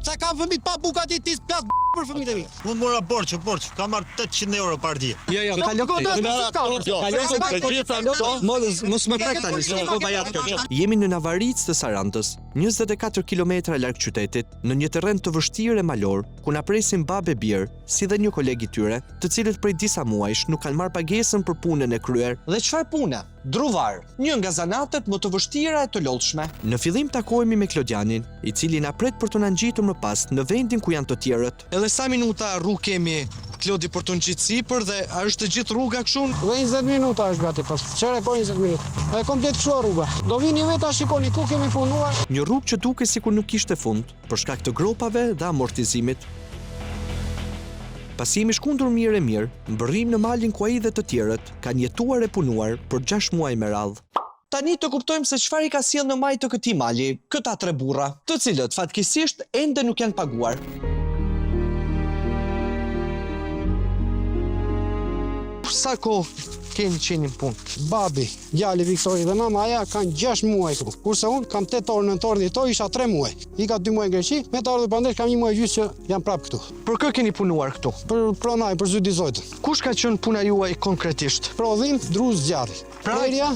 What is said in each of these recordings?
Sa kam fëmijë pa Bugatti ti plas për fëmijët e mi. Unë mora borç, kam marrë 800 euro par ditë. Jo. Mos më prek tani. Jemi në Navaricë të Sarandës, 24 kilometra larg qytetit, në një terren të vështirë e malor, ku na presin babë e birë, si dhe një koleg i tyre, të cilët prej disa muajsh nuk kanë marrë pagesën për punën e kryer. Dhe çfarë pune? Druvar, një nga zanatet më të vështira e të lodhshme. Në fillim takohemi me Klodianin, i cili na pret për të na ngjitur më pas në vendin ku janë të tjerët. Edhe sa minuta rrugë kemi, Klodi, për të ngjit sipër dhe a është të gjithë rruga kështu? Dhe 20 minuta është gati pas. Çfarë ka 20 minuta? Është komplet kështu rruga. Do vini vetë shikoni ku kemi punuar. Një rrugë që duke sikur nuk kishte fund, për shkak të gropave dhe amortizimit. Pasi jemi shkundur mirë e mirë, mbërrim në malin ku ai dhe të tjerët kanë jetuar e punuar për 6 muaj me radhë. Tani të kuptojmë se çfarë i ka sjellë në maj të këtij mali, këta 3 burra, të cilët fatkeqësisht ende nuk janë paguar. Sa kohë keni qenë në punë? Babi, djali Viktori dhe mamaja kanë 6 muaj këtu. Kurse unë kam 8 orë, 9 orë, 10 orë, isha 3 muaj. I ka 2 muaj në Greqi, me të ardhur pandesh kam 1 muaj gjysë që jam prapë këtu. Për kë keni punuar këtu? Për pronaj, për zydizojtë. Kush ka qenë puna juaj konkretisht? Prodhim, druz zjarri. Prerja,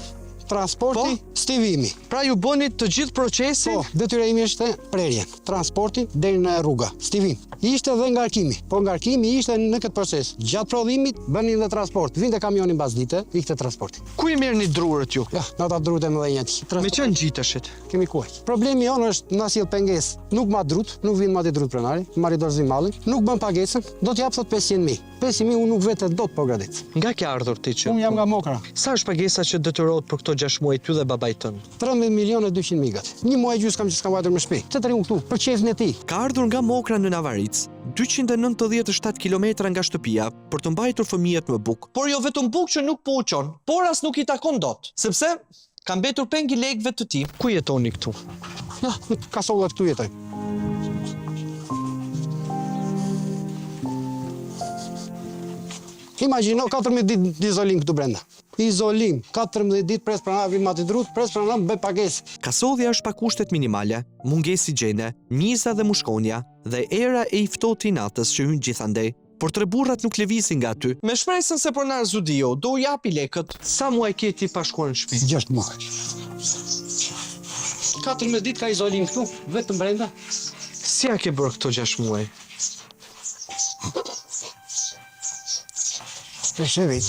transporti, stivimi. Pra ju bëni të gjithë procesin? Po, detyra ime ishte prerjen, transportin deri në rruga, stivim. Ishte dhe ngarkimi, po ngarkimi ishte në këtë proces. Gjatë prodhimit bënin dhe transport. Vinte kamioni mbas dite, ikte transporti. Ku i merrni drurët ju? Ja, në ata drurët e mëdhenja ti. Me çan ngjiteshit? Kemi kuaj. Problemi jonë është na sjell pengesë. Nuk ma drut, nuk vin mati drut pronari, marri dorëzim mallin, nuk bën pagesën, do t'jap thot 500.000. 500.000 unë nuk vetë dot po gradit. Nga ke ardhur ti që? Unë jam nga Mokra. Sa është pagesa që detyrohet për këto 6 muaj ty dhe babait tënd? 13.200.000 gati. 1 muaj gjysmë kam që s'kam vajtur me shtëpi. Çe të riun këtu për çefin e tij. Ka ardhur nga Mokra në Navaricë, 297 kilometra nga shtëpia për të mbajtur fëmijët më bukë. Por jo vetëm bukë që nuk po uqon, por as nuk i takon dot, sepse ka mbetur pengi lekëve të tij. Ku jetoni këtu? Ja, në kasollat këtu jetoj. Imagjino 14 ditë izolim këtu brenda. Izolim, 14 ditë pres pranar vin mati drut, pres pranar bëj pagesë. Kasodhja është pa kushtet minimale, mungesë higjene, njiza dhe mushkonja dhe era e i ftohtë i natës që hyn gjithandej. Por 3 burrat nuk lëvizin nga aty. Me shpresën se pronar Zudio do u japi lekët. Sa muaj ke ti pa shkuar në shtëpi? 6 muaj. 14 ditë ka izolim këtu, vetëm brenda. Si a ke bërë këto 6 muaj? Shevit.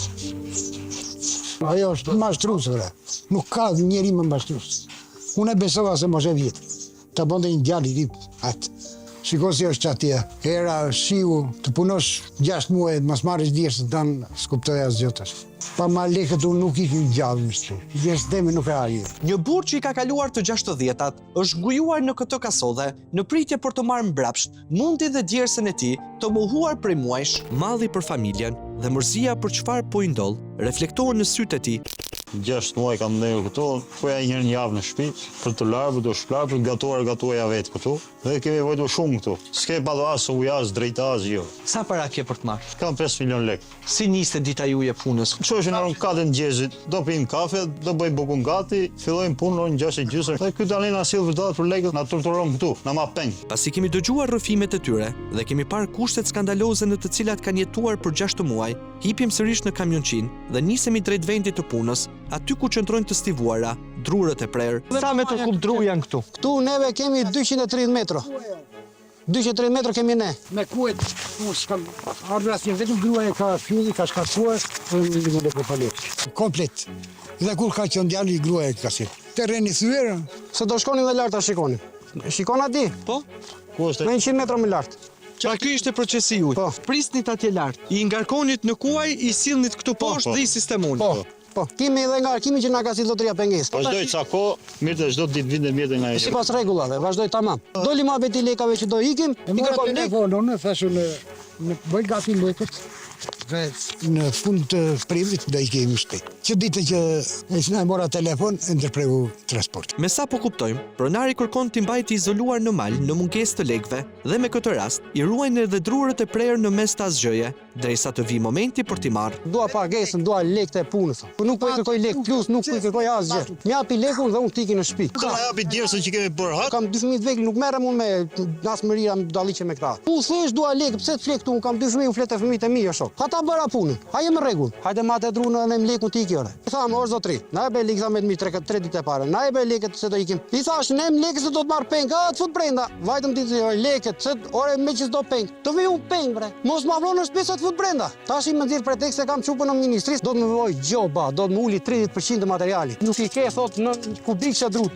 Ajo është mashtrus, vre. Nuk ka njeri më mashtrus. Unë e besova se mos e vjetë. Të bënde një djali rip atë. Shiko si është atje. Era, shiu, të punosh 6 muaj, mas marrish djesë të danë, s'kuptoj as gjotash. Pa ma lekët unë nuk ikin gjallë në shtu. Djesë demi nuk e arje. Një burr që i ka kaluar të 60-tat është ngujuar në këtë kasodhe në pritje për të marrë mbrapsht mundi dhe djersën e tij të mohuar prej muajsh. Malli për familjen dhe mërzia për çfarë po i ndodh reflektohen në sytë e tij. 6 muaj kam ndërë këtu, poja një herë një javë në shtëpi, për të larë, do shplarë, për gatuaja vetë këtu, dhe kemi vojtu shumë këtu. S'ke pa do asë ujas, drejta asë, jo. Sa para ke për të marrë? Kam 5 milion lekë. Si niste dita juje punës? Qoshin arën 4 ngjeshit, do pijmë kafe, do bëjmë bukun gati, fillojmë punë në 6:30. Dhe ky tani na sill vërtet për lekët, na torturon këtu, na ma peng. Pasi kemi dëgjuar rrëfimet e tyre dhe kemi parë kushtet skandaloze në të cilat kanë jetuar për 6 muaj, hipim sërish në kamionçin dhe nisemi drejt vendit të punës, aty ku qëndrojnë të stivuara, drurët e prerë. Sa metër kub dru janë këtu? Këtu neve kemi 230 metra. 230 metra kemi ne. Me kuet, unë s'kam ardhur asnjë, vetëm gruaja ka fylli, ka shkatruar, unë nuk e palet. Komplet. Dhe kur ka qenë djali gruaja ka si. Terreni thyer, Se do shkonin dhe lart ta shikonin. Shikon aty? Po? Ku është? Me 100 metra më lart. Pra ky ishte procesi juaj. Po. Prisnit atje lart. I ngarkonit në kuaj, i sillnit këtu poshtë dhe i sistemoni. Po. Po, kimi edhe nga arkimi që na ka si lotëria pengesë. Vazhdoj ca kohë, mirë të çdo ditë vinte mirë nga ajo. Sipas rregullave, vazhdoj tamam. Doli ma beti lekave që do ikim, e i mora kërkon lek. telefonon, thashë në bëj gati lekët. Në fund të prillit do i kemi shtëpi. Që ditë që e mora telefon, e ndërpreu transport. Me sa po kuptojmë, pronari kërkon t'i mbajtë izoluar në mal në mungesë të lekëve dhe me këtë rast i ruajnë edhe drurët e prerë në mes të asgjëje, derisa të vi momenti për t'i marrë. Dua pagesën, dua lekët e punës. Po nuk po i kërkoj lek plus, nuk po i kërkoj asgjë. Më japi lekun dhe unë tiki në shtëpi. Do na japi djersën që kemi bërë hak. Kam 2 fëmijë të vegjël, nuk merrem unë me nasmëria me dalliqe me këta. U thësh dua lekë, pse të flek këtu? Unë kam 2 fëmijë, u fletë fëmijët e mi ashtu. Ata bëra punën. Hajde në rregull. Hajde matë drunë në lekun tiki ore. I tham, o zotri, na e bëj lekë sa më të mirë 3 ditë e para. Na e bëj lekët se do ikim. I thash, ne lekë se do të marr peng. Të fut brenda. Vajtëm ditë lekët, se ore me që s'do peng. Të vi un peng bre. Mos ma vlon në shtëpi se të fut brenda. Tash i më nxjerr pretekst se kam çupën në ministrisë, do të më voj gjoba, do të më uli 30% të materiali. Nuk i ke thot në kubik që drut.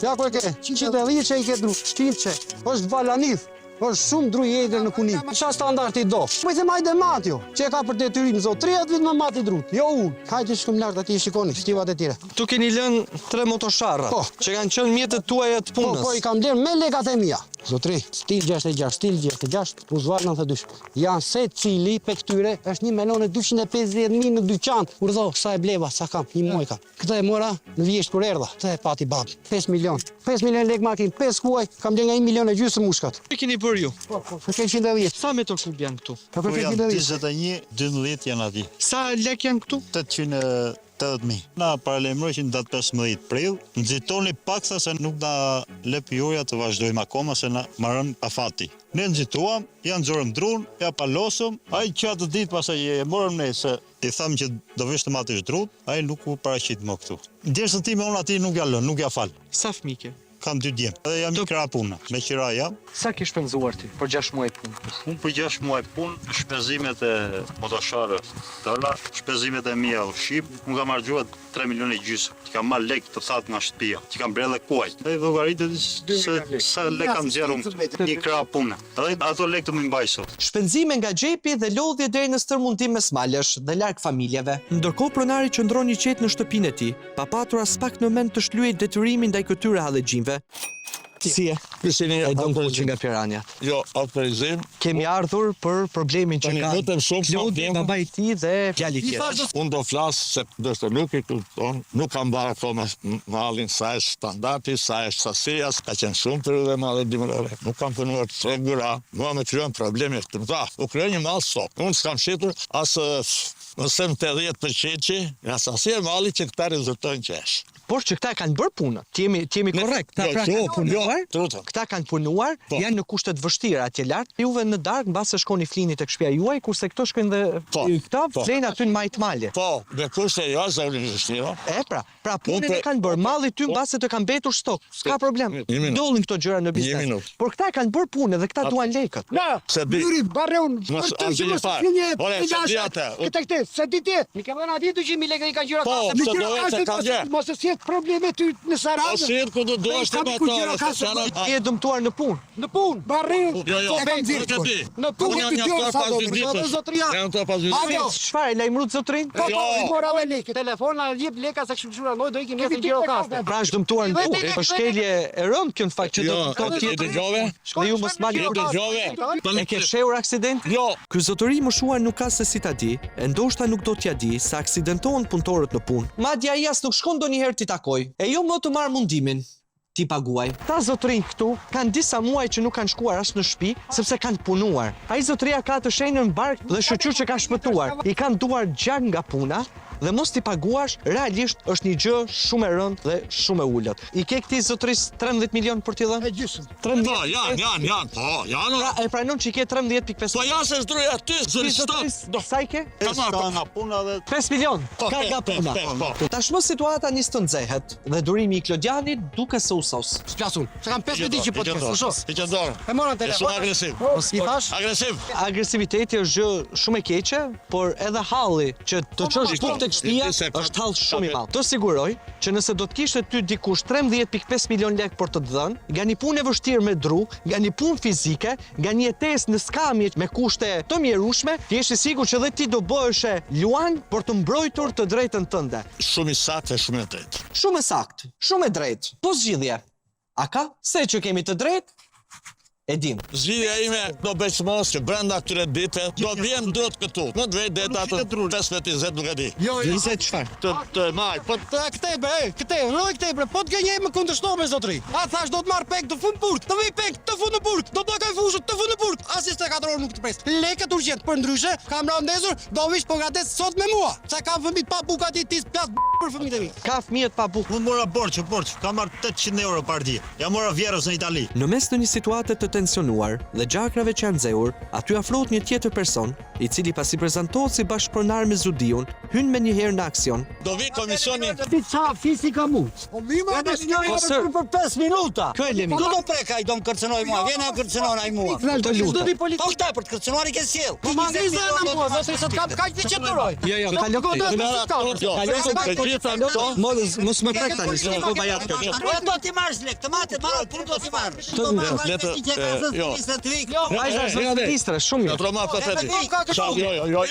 Ja ku e ke? 110 që i ke drut, 100 që. Është valanith. Është shumë dru i egër në kunim. Qa standarti do? Më i them hajde mat jo, që e ka për detyrim zot, 30 vit më mati drut, jo unë. Hajde shkëm lartë ati shikoni, shtivat e tjere. Tu keni lënë 3 motosharra, Po. që kanë qenë mjetët tuaja të punës. Po, i kam lërë me lekat e mia. Zotri, stil 66, stil 66, uzvar 92. Janë se cili pe këtyre është 1.250.000 në dyqan. Urdhë, sa e bleva, sa kam, një muaj kam. Këtë e mora në vjesht kur erdha, këtë e pati babë. 5 milion. 5 milion lek makin, 5 kuaj, kam lënë nga 1 milion e gjysë mushkat. Që keni bërë ju? Po, për 110. Sa metër kub janë këtu? Për Ku janë 110. 21, 12 janë aty. Sa lek janë këtu? 880.000. Na paralemrojnë datë 15 prill, nxitoni paksa se nuk na lep juria të vazhdojmë akoma se na marrën afati. Ne nxituam, ja nxorëm drun, ja palosëm, ai që atë ditë pasaj e morëm ne se i tham që do vish të matish drut, ai nuk u paraqit më këtu. Djersën time unë ati nuk ja lën, nuk ja fal. Sa fëmijë? Kam 2 djem. Edhe jam i krah puna, me qira jam. Sa ke shpenzuar ti për 6 muaj punë? Unë për 6 muaj punë, shpenzimet e motosharë tëra, shpenzimet e mia ushqim, unë kam marrë 3 milion e gjysmë, që kam marrë lek të thatë nga shtëpia, që kam brelle kuaj. Dhe llogaritë se sa lek kam nxjerrë unë, një krah punë. Edhe ato lek të më mbaj sot. Shpenzime nga xhepi dhe lodhje deri në stërmundim mes malësh dhe larg familjeve. Ndërkohë pronari qëndron i qetë në shtëpinë e tij, pa patur as pak në mend të shlyej detyrimin ndaj këtyre hallexhinjve. Si e? E do që nga Pirania. Jo, autorizim. Kemi ardhur për problemin që Tani ka lutem shumë sa Klodi, tempo. babai i tij dhe djali tjetër. Unë do flas se dështë nuk i kupton, nuk kam bërë akoma mallin sa është standardi, sa është sasia, ka qenë shumë për dhe mallet dimërore. Nuk kam punuar të rregulla, mua me kryon probleme të mëdha. U kryon një mall sot. Unë s'kam shitur as mësem 80% nga sasia e mallit që këta rezultojnë që është. Por që këta kanë bërë punën. Ti jemi korrekt. Këta pra kanë punuar. Këta kanë punuar, janë në kushte të vështira atje lart. Juve në darkë mbase shkoni flini tek shtëpia juaj, kurse këto shkojnë dhe këta flenë aty në majt malje. Po, me kushte jo zonë vështira. E pra punën e kanë bërë. Malli ty mbase të kanë mbetur stok. S'ka problem. Ndodhin këto gjëra në biznes. Por këta kanë bërë punën dhe këta duan lekët. Se di. Myri, barreun, Mos për të asgjë që mos fare. flinje, Ore, e se jashtë. di atë. Këtë, se di ti. Mi ke vënë aty 200.000 lekë i kanë gjyra Po, kasë. pse do të ka gjë? Mos e sjell probleme ty në O Sarandë. shit ku do duash të matore. Ti je dëmtuar në punë. Në punë. Barreun, Jo, e kam nuk e dhirë. di. Në punë. Unë jam një aktor pas dy ditësh. Jam të pas dy ditësh. Ajo. Çfarë lajmërut zotrin? Po, i mora dhe lekët. Telefona jep leka se kështu shura lloj do ikim nesër gjiro kasë. Pra është dëmtuar në punë. Për shkelje e rënd kjo në fakt që do Jo, të e dëgjove? Dhe ju mos mali E dëgjove? E ke shehur aksident? Jo. Ky zotëri më shuar nuk ka se si ta di, e ndoshta nuk do t'ja di se aksidentohen punëtorët në punë. Madje ai as nuk shkon ndonjëherë ti takoj. E jo më të marr mundimin. Ti paguaj. Ta zotrin këtu kanë disa muaj që nuk kanë shkuar as në shtëpi sepse kanë punuar. Ai zotria ka të shenjën në bark dhe shoqyr që ka shpëtuar. I kanë duar gjak nga puna dhe mos t'i paguash realisht është një gjë shumë e rëndë dhe shumë e ulët. I ke këtij zotris 13 milion për t'i dhënë? E gjysmë. Po, janë. Po, janë. Pra e pranon që i ke 13.5. Po janë se zdruja ty, zëri Zotris, sa i ke? Ka marrë. Nga puna dhe 5 milion. Ka nga puna. Po. Tashmë situata nis të nxehet dhe durimi i Klodianit duke se usos. Splasun. Se kam 5 ditë që po të kesh. Shoh. I që dorë. E morën E shumë telefon. agresiv. I thash, Agresiv. Agresiviteti është gjë shumë e keqe, por edhe halli që të çosh punë tek shtëpia është hall shumë i madh. Të siguroj që nëse do të kishte ty dikush 13.5 milion lekë për të dhënë, nga një punë e vështirë me dru, nga një punë fizike, nga një jetesë në skamje me kushte të mjerueshme, ti je i sigurt që edhe ti do bëhesh luan për të mbrojtur të drejtën tënde. Shumë i saktë e shumë e drejtë. Shumë e saktë, shumë e drejtë. Po zgjidhje. A ka? Se që kemi të drejtë? E dim. Zgjidhja ime do bëjsmos që brenda këtyre ditëve do vjen dot këtu. Në të vej deta të 15-20 nuk e di. Jo, 20 çfarë? Të maj, po Këte bre, po të gënjej më kundërshto me zotëri. A thash do të marr pek të fund burg, të vij pek të fund në burg, do bllokoj fushën të fund në burg. As 24 orë nuk të pres. Lekët urgjent, për ndryshe, kam randezur, do vish po gates sot me mua. Sa kam fëmijë pa buka ti tis plas për fëmijët e mi. Ka fëmijët pa bukë. Unë mora borç, kam marrë 800 euro par ditë. Ja mora vjerës në Itali. Në mes të një situate të tensionuar dhe gjakrave që janë nxehur, aty afrohet një tjetër person, i cili pasi prezantohet si bashkëpronar me Zudiun, hyn me një herë në aksion. do vi komisioni Ti ça fizika mu? Po mi më për 5 minuta. Kë e lemi? Do të prek ai do më kërcënoj mua, vjen ai kërcënon ai mua. Të lutem. Po këta për të kërcënuar i ke sjell. Po ma ngri zëna mua, zotëri sot kam kaq të qeturoj. Jo, kaloj mos më prek tani, po bajat kjo. Po do ti marrësh lek, të matë, punë do ti marrësh. Ministre, shumë mirë. Troma po theti. Jo,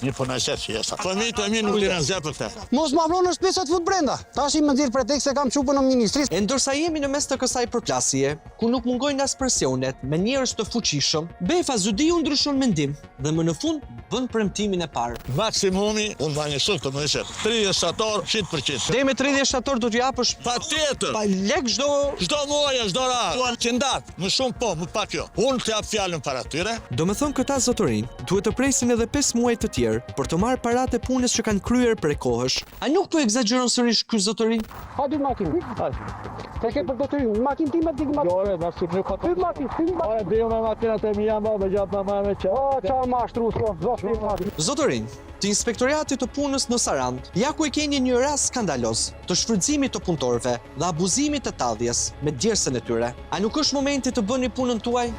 një punë shef jesa. Fëmijët e mi nuk liran zë për këtë. Mos ma vlonë në shtëpi sa të fut brenda. Tash i më nxjerr pretekst se kam çupën në ministrisë. E ndërsa jemi në mes të kësaj përplasje, ku nuk mungojnë as presionet me njerëz të fuqishëm, Befa Zudiu ndryshon mendim dhe më në fund bën premtimin e parë. Maksimumi unë va një shok të më shet. 30 shtator 100%. Deri me 30 shtator do t'ju japësh Patjetër. pa lek çdo muaj, çdo radhë. Qendat, më shumë po, më pak jo. Unë të jap fjalën para tyre. Do më thonë këta zotërin, duhet të presin edhe 5 muaj të tjerë për të marrë paratë e punës që kanë kryer prej kohësh. A nuk po egzageron sërish ky zotëri? Ha dy makinë. Te ke për zotërin, makinë time dik makinë. Ore, na sip nuk ka. Dy makinë. Ore, dhe me makinat e mia më gjat me që. O, çfarë mashtrues, zotëri. Zotërin, të inspektoriatit të punës në Sarand, ja ku e keni një rast skandaloz të shfrytëzimit të punëtorëve dhe abuzimit të talljes me djersën e tyre. A nuk është momenti të bëni punën tuaj?